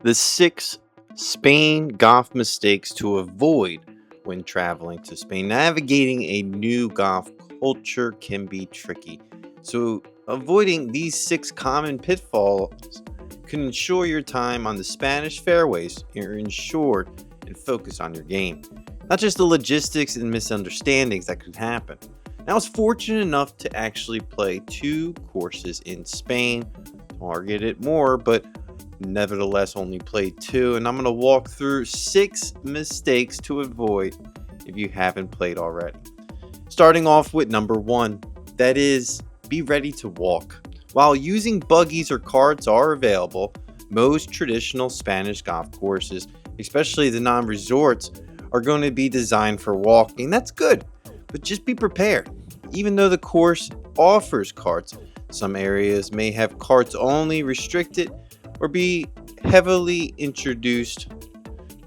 The 6 Spain golf mistakes to avoid when traveling to Spain. Navigating a new golf culture can be tricky. So, avoiding these 6 common pitfalls can ensure your time on the Spanish fairways. You're insured and focus on your game, not just the logistics and misunderstandings that could happen. Now, I was fortunate enough to actually play 2 courses in Spain, targeted more, but nevertheless only played 2, and I'm going to walk through 6 mistakes to avoid if you haven't played already. Starting off with number 1, that is, be ready to walk. While using buggies or carts are available, most traditional Spanish golf courses, especially the non-resorts, are going to be designed for walking. That's good, but just be prepared. Even though the course offers carts, some areas may have carts only restricted or be heavily introduced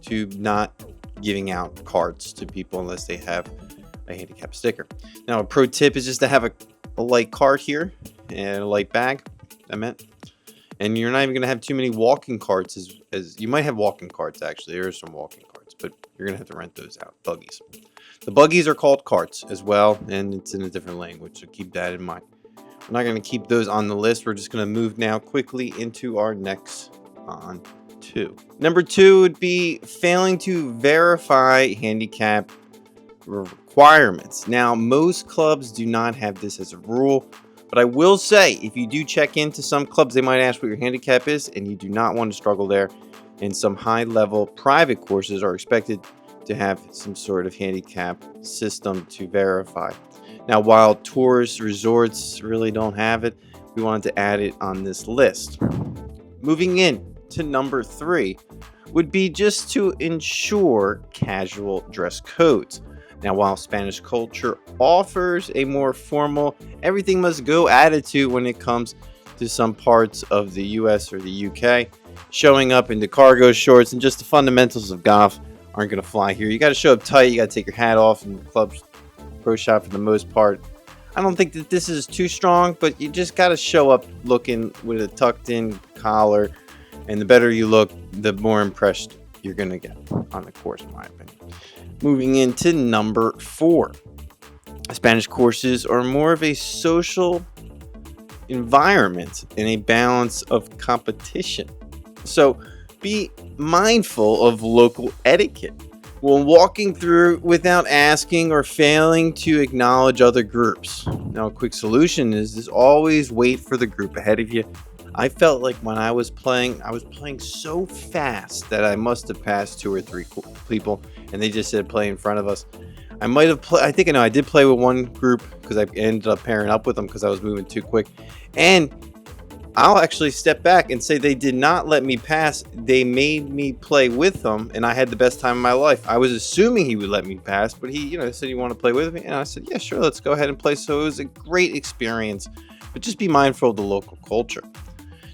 to not giving out cards to people unless they have a handicap sticker. Now, a pro tip is just to have a light cart here and a light bag, and you're not even going to have too many walking carts as you might have walking carts. Actually, there are some walking carts, but you're going to have to rent those out. Buggies. The buggies are called carts as well, and it's in a different language, so keep that in mind. We're not going to keep those on the list. We're just going to move now quickly into our next on 2. Number 2 would be failing to verify handicap requirements. Now, most clubs do not have this as a rule, but I will say if you do check into some clubs, they might ask what your handicap is, and you do not want to struggle there. And some high-level private courses are expected to have some sort of handicap system to verify. Now, while tourist resorts really don't have it, we wanted to add it on this list. Moving in to number 3 would be just to ensure casual dress codes. Now, while Spanish culture offers a more formal, everything must go attitude when it comes to some parts of the US or the UK, showing up in the cargo shorts and just the fundamentals of golf aren't going to fly here. You got to show up tight, you got to take your hat off in the club's pro shop for the most part. I don't think that this is too strong, but you just got to show up looking with a tucked in collar, and the better you look, the more impressed you're going to get on the course, in my opinion. Moving into number 4. Spanish courses are more of a social environment and a balance of competition. So be mindful of local etiquette when walking through without asking or failing to acknowledge other groups. Now, a quick solution is always wait for the group ahead of you. I felt like when I was playing so fast that I must have passed 2 or 3 people, and they just said play in front of us. I might have I think I know I did play with one group because I ended up pairing up with them because I was moving too quick. And I'll actually step back and say they did not let me pass. They made me play with them, and I had the best time of my life. I was assuming he would let me pass, but he, said you want to play with me, and I said, yeah, sure, let's go ahead and play. So it was a great experience, but just be mindful of the local culture.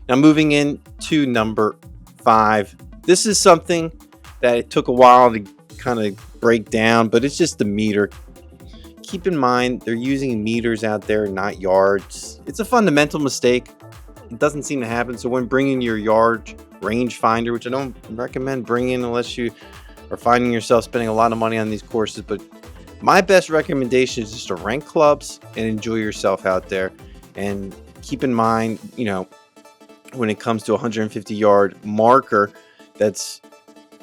Now, moving into number 5, this is something that it took a while to kind of break down, but it's just the meter. Keep in mind they're using meters out there, not yards. It's a fundamental mistake. It doesn't seem to happen. So when bringing your yard range finder, which I don't recommend bringing unless you are finding yourself spending a lot of money on these courses, but my best recommendation is just to rent clubs and enjoy yourself out there. And keep in mind, when it comes to a 150-yard marker, that's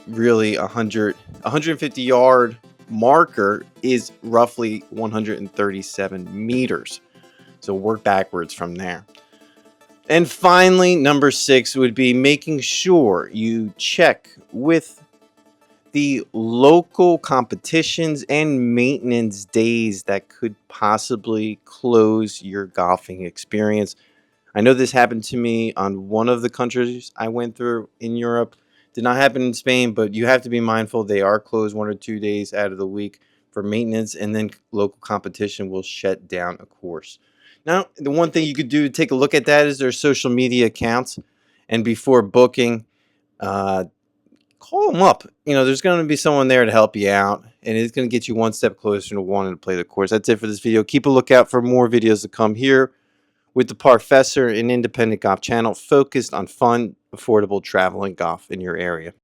really 150-yard marker is roughly 137 meters. So work backwards from there. And finally, number 6 would be making sure you check with the local competitions and maintenance days that could possibly close your golfing experience. I know this happened to me on one of the countries I went through in Europe. Did not happen in Spain, but you have to be mindful. They are closed 1 or 2 days out of the week for maintenance, and then local competition will shut down a course. Now, the one thing you could do to take a look at that is their social media accounts, and before booking, call them up. There's going to be someone there to help you out, and it's going to get you one step closer to wanting to play the course. That's it for this video. Keep a lookout for more videos to come here with the Professor, an independent golf channel focused on fun, affordable travel and golf in your area.